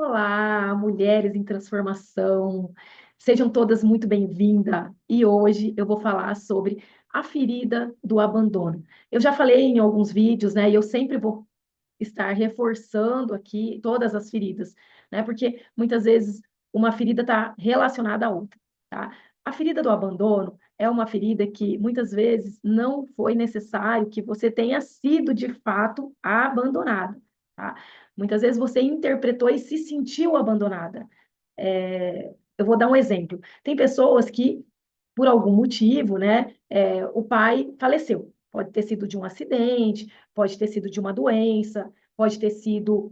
Olá, mulheres em transformação. Sejam todas muito bem-vindas. E hoje eu vou falar sobre a ferida do abandono. Eu já falei em alguns vídeos, né? E eu sempre vou estar reforçando aqui todas as feridas, né? Porque muitas vezes uma ferida está relacionada à outra, tá? A ferida do abandono é uma ferida que muitas vezes não foi necessário que você tenha sido de fato abandonada, tá? Muitas vezes você interpretou e se sentiu abandonada. Eu vou dar um exemplo. Tem pessoas que, por algum motivo, né, o pai faleceu. Pode ter sido de um acidente, pode ter sido de uma doença, pode ter sido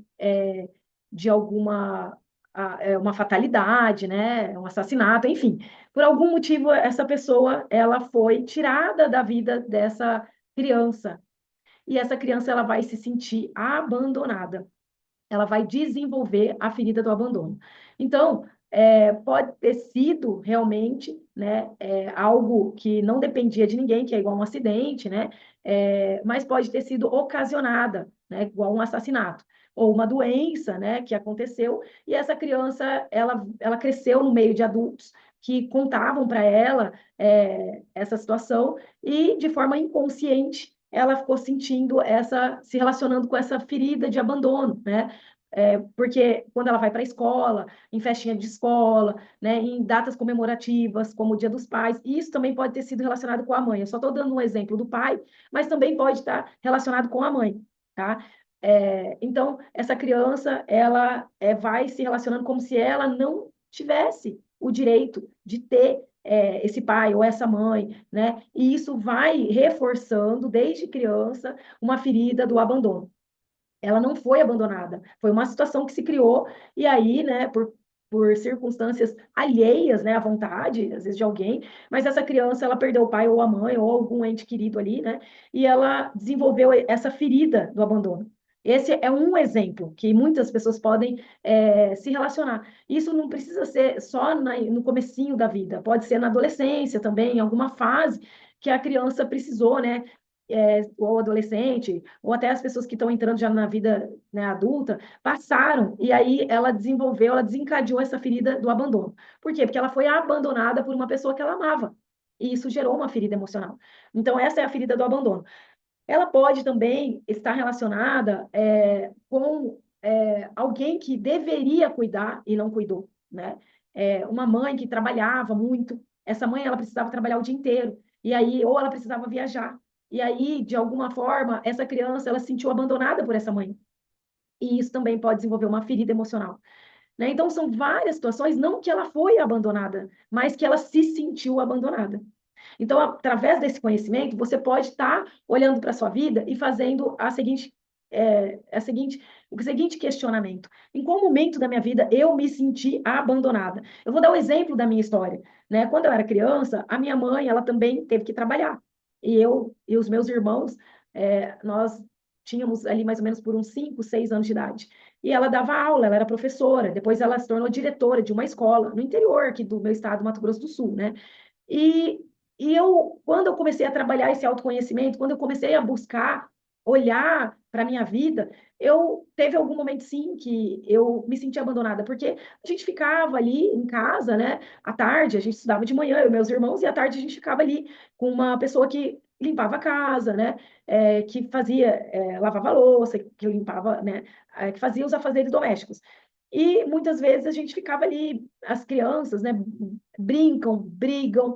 de alguma uma fatalidade, né, um assassinato, enfim. Por algum motivo, essa pessoa ela foi tirada da vida dessa criança. E essa criança ela vai se sentir abandonada, ela vai desenvolver a ferida do abandono. Então, pode ter sido realmente, né, algo que não dependia de ninguém, que é igual um acidente, né, mas pode ter sido ocasionada, né, igual um assassinato, ou uma doença, né, que aconteceu, e essa criança, ela cresceu no meio de adultos que contavam para ela essa situação, e de forma inconsciente, ela ficou sentindo se relacionando com essa ferida de abandono, né? Porque quando ela vai para a escola, em festinha de escola, né, em datas comemorativas, como o Dia dos Pais, isso também pode ter sido relacionado com a mãe. Eu só estou dando um exemplo do pai, mas também pode estar relacionado com a mãe, tá? Então, essa criança, ela vai se relacionando como se ela não tivesse o direito de ter esse pai ou essa mãe, né? E isso vai reforçando, desde criança, uma ferida do abandono. Ela não foi abandonada, foi uma situação que se criou, e aí, né, por circunstâncias alheias, né, à vontade, às vezes de alguém, mas essa criança, ela perdeu o pai ou a mãe, ou algum ente querido ali, né, e ela desenvolveu essa ferida do abandono. Esse é um exemplo que muitas pessoas podem se relacionar. Isso não precisa ser só no comecinho da vida, pode ser na adolescência também, em alguma fase que a criança precisou, né, ou adolescente, ou até as pessoas que estão entrando já na vida, né, adulta, passaram, e aí ela desenvolveu, ela desencadeou essa ferida do abandono. Por quê? Porque ela foi abandonada por uma pessoa que ela amava. E isso gerou uma ferida emocional. Então, essa é a ferida do abandono. Ela pode também estar relacionada com alguém que deveria cuidar e não cuidou, né? Uma mãe que trabalhava muito, essa mãe ela precisava trabalhar o dia inteiro, e aí, ou ela precisava viajar, e aí, de alguma forma, essa criança ela se sentiu abandonada por essa mãe, e isso também pode desenvolver uma ferida emocional, né? Então, são várias situações, não que ela foi abandonada, mas que ela se sentiu abandonada. Então, através desse conhecimento, você pode estar olhando para a sua vida e fazendo o seguinte questionamento: em qual momento da minha vida eu me senti abandonada? Eu vou dar um exemplo da minha história, né? Quando eu era criança, a minha mãe, ela também teve que trabalhar. E eu e os meus irmãos, nós tínhamos ali mais ou menos por uns 5, 6 anos de idade. E ela dava aula, ela era professora, depois ela se tornou diretora de uma escola no interior aqui do meu estado, Mato Grosso do Sul, né? E, quando eu comecei a trabalhar esse autoconhecimento, quando eu comecei a buscar, olhar para a minha vida, eu teve algum momento, sim, que eu me senti abandonada, porque a gente ficava ali em casa, né? À tarde, a gente estudava de manhã, eu e meus irmãos, e à tarde a gente ficava ali com uma pessoa que limpava a casa, né? Que fazia, lavava a louça, que limpava, né? Que fazia os afazeres domésticos. E muitas vezes a gente ficava ali, as crianças, né, brincam, brigam,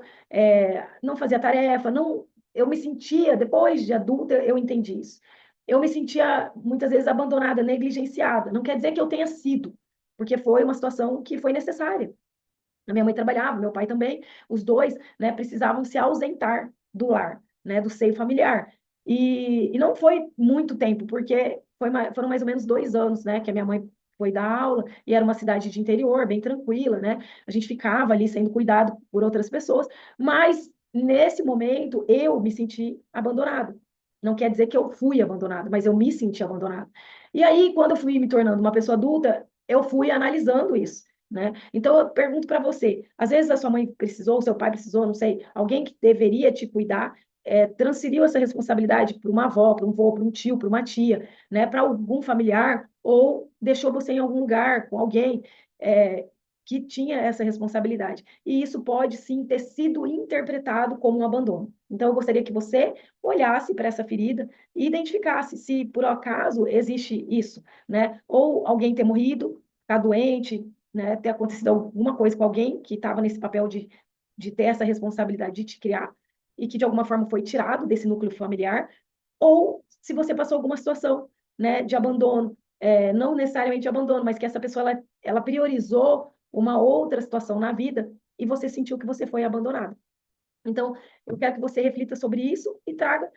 não fazia tarefa, não, eu me sentia, depois de adulta, eu entendi isso. Eu me sentia muitas vezes abandonada, negligenciada. Não quer dizer que eu tenha sido, porque foi uma situação que foi necessária. A minha mãe trabalhava, meu pai também, os dois, né, precisavam se ausentar do lar, né, do seio familiar. E não foi muito tempo, porque foram mais ou menos 2 anos, né, que a minha mãe foi dar aula, e era uma cidade de interior, bem tranquila, né? A gente ficava ali sendo cuidado por outras pessoas, mas nesse momento eu me senti abandonada. Não quer dizer que eu fui abandonada, mas eu me senti abandonada. E aí, quando eu fui me tornando uma pessoa adulta, eu fui analisando isso, né? Então, eu pergunto para você: às vezes a sua mãe precisou, o seu pai precisou, não sei, alguém que deveria te cuidar, transferiu essa responsabilidade para uma avó, para um avô, para um tio, para uma tia, né, para algum familiar, ou deixou você em algum lugar com alguém é, que tinha essa responsabilidade. E isso pode sim ter sido interpretado como um abandono. Então, eu gostaria que você olhasse para essa ferida e identificasse se por acaso existe isso, né? Ou alguém ter morrido, ficar doente, né? Ter acontecido alguma coisa com alguém que estava nesse papel de ter essa responsabilidade de te criar e que de alguma forma foi tirado desse núcleo familiar, ou se você passou alguma situação, né, de abandono, não necessariamente de abandono, mas que essa pessoa ela priorizou uma outra situação na vida e você sentiu que você foi abandonado. Então, eu quero que você reflita sobre isso e traga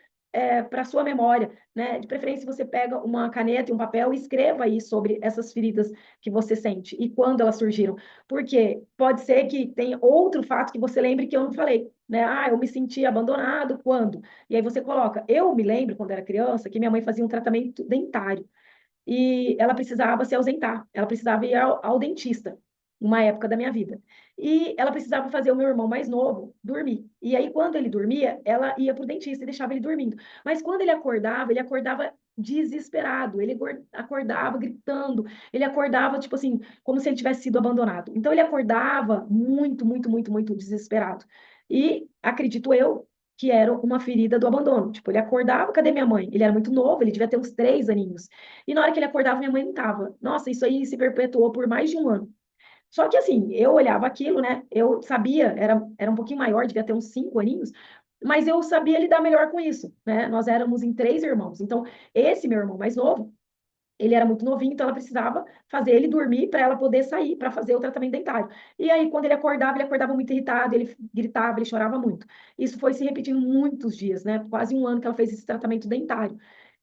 para a sua memória, né? De preferência, você pega uma caneta e um papel e escreva aí sobre essas feridas que você sente e quando elas surgiram. Porque pode ser que tenha outro fato que você lembre que eu não falei, né? Ah, eu me senti abandonado quando? E aí você coloca, eu me lembro quando era criança que minha mãe fazia um tratamento dentário e ela precisava se ausentar, ela precisava ir ao dentista, numa época da minha vida. E ela precisava fazer o meu irmão mais novo dormir. E aí, quando ele dormia, ela ia para o dentista e deixava ele dormindo. Mas quando ele acordava desesperado, ele acordava gritando, ele acordava, tipo assim, como se ele tivesse sido abandonado. Então, ele acordava muito, muito, muito, muito desesperado. E acredito eu que era uma ferida do abandono. Tipo, ele acordava, cadê minha mãe? Ele era muito novo, ele devia ter uns 3 aninhos. E na hora que ele acordava, minha mãe não estava. Nossa, isso aí se perpetuou por mais de um ano. Só que assim, eu olhava aquilo, né? Eu sabia, era um pouquinho maior, devia ter uns 5 aninhos, mas eu sabia lidar melhor com isso, né? Nós éramos em 3 irmãos. Então, esse meu irmão mais novo, ele era muito novinho, então ela precisava fazer ele dormir para ela poder sair para fazer o tratamento dentário. E aí, quando ele acordava muito irritado, ele gritava, ele chorava muito. Isso foi se repetindo muitos dias, né? Quase um ano que ela fez esse tratamento dentário.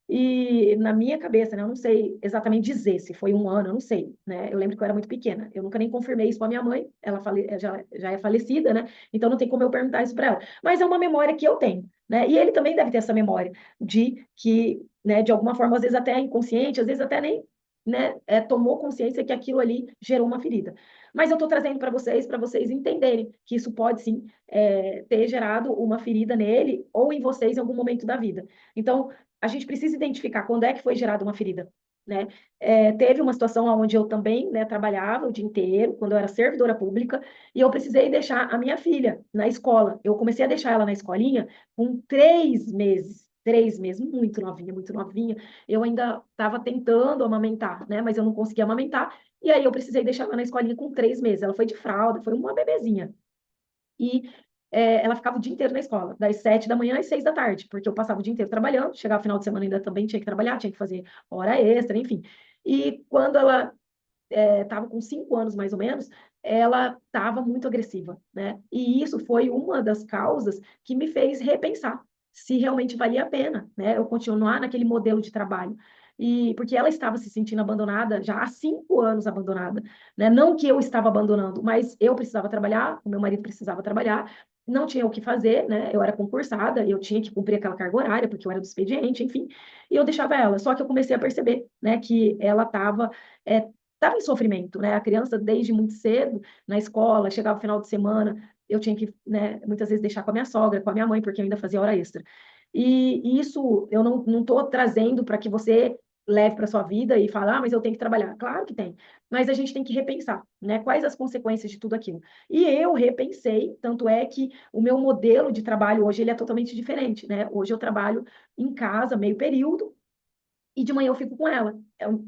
E na minha cabeça, né, eu não sei exatamente dizer se foi um ano, eu não sei, né? Eu lembro que eu era muito pequena. Eu nunca nem confirmei isso com a minha mãe, ela já é falecida, né? Então não tem como eu perguntar isso para ela. Mas é uma memória que eu tenho, né? E ele também deve ter essa memória de que, né, de alguma forma, às vezes até inconsciente, às vezes até nem, né, tomou consciência que aquilo ali gerou uma ferida. Mas eu estou trazendo para vocês entenderem que isso pode sim ter gerado uma ferida nele ou em vocês em algum momento da vida. Então, a gente precisa identificar quando é que foi gerada uma ferida, né? Teve uma situação onde eu também, né, trabalhava o dia inteiro, quando eu era servidora pública, e eu precisei deixar a minha filha na escola. Eu comecei a deixar ela na escolinha com 3 meses. 3 meses, muito novinha, muito novinha. Eu ainda estava tentando amamentar, né? Mas eu não conseguia amamentar. E aí eu precisei deixar ela na escolinha com 3 meses. Ela foi de fralda, foi uma bebezinha. E ela ficava o dia inteiro na escola, das 7 da manhã às 6 da tarde, porque eu passava o dia inteiro trabalhando, chegava no final de semana ainda também tinha que trabalhar, tinha que fazer hora extra, enfim. E quando ela estava com 5 anos mais ou menos, ela estava muito agressiva, né? E isso foi uma das causas que me fez repensar se realmente valia a pena, né? Eu continuar naquele modelo de trabalho. E porque ela estava se sentindo abandonada já há 5 anos abandonada, né? Não que eu estava abandonando, mas eu precisava trabalhar, o meu marido precisava trabalhar, não tinha o que fazer, né? Eu era concursada, eu tinha que cumprir aquela carga horária, porque eu era do expediente, enfim, e eu deixava ela. Só que eu comecei a perceber, né, que ela estava em sofrimento, né? A criança, desde muito cedo, na escola, chegava no final de semana, eu tinha que, né, muitas vezes deixar com a minha sogra, com a minha mãe, porque eu ainda fazia hora extra. E isso eu não estou trazendo para que você leve para sua vida e fale, ah, mas eu tenho que trabalhar. Claro que tem, mas a gente tem que repensar, né? Quais as consequências de tudo aquilo. E eu repensei, tanto é que o meu modelo de trabalho hoje ele é totalmente diferente, né? Hoje eu trabalho em casa, meio período, e de manhã eu fico com ela.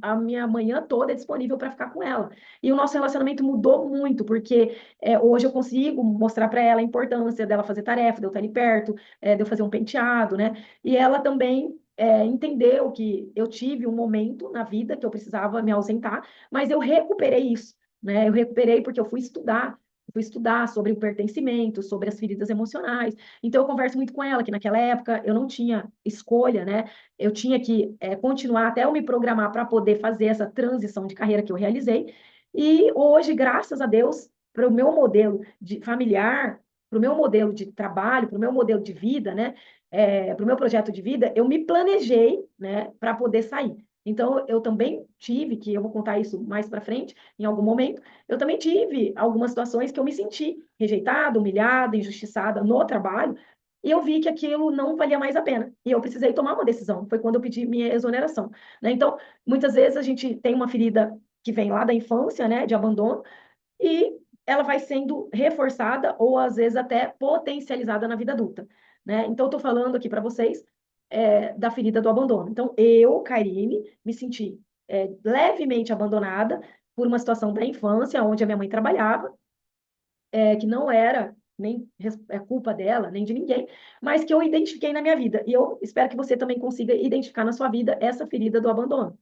A minha manhã toda é disponível para ficar com ela. E o nosso relacionamento mudou muito, porque hoje eu consigo mostrar para ela a importância dela fazer tarefa, de eu estar ali perto, de eu fazer um penteado, né? E ela também entendeu que eu tive um momento na vida que eu precisava me ausentar, mas eu recuperei isso, né? Eu recuperei porque eu fui estudar sobre o pertencimento, sobre as feridas emocionais. Então eu converso muito com ela, que naquela época eu não tinha escolha, né? Eu tinha que continuar até eu me programar para poder fazer essa transição de carreira que eu realizei. E hoje, graças a Deus, para o meu modelo de familiar, para o meu modelo de trabalho, para o meu modelo de vida, né, para o meu projeto de vida, eu me planejei, né, para poder sair. Então, eu também tive, que eu vou contar isso mais para frente, em algum momento, eu também tive algumas situações que eu me senti rejeitada, humilhada, injustiçada no trabalho, e eu vi que aquilo não valia mais a pena. E eu precisei tomar uma decisão. Foi quando eu pedi minha exoneração, né? Então, muitas vezes a gente tem uma ferida que vem lá da infância, né, de abandono, e ela vai sendo reforçada ou às vezes até potencializada na vida adulta, né? Então, eu estou falando aqui para vocês da ferida do abandono. Então, eu, Karine, me senti levemente abandonada por uma situação da infância, onde a minha mãe trabalhava, que não era nem culpa dela, nem de ninguém, mas que eu identifiquei na minha vida. E eu espero que você também consiga identificar na sua vida essa ferida do abandono.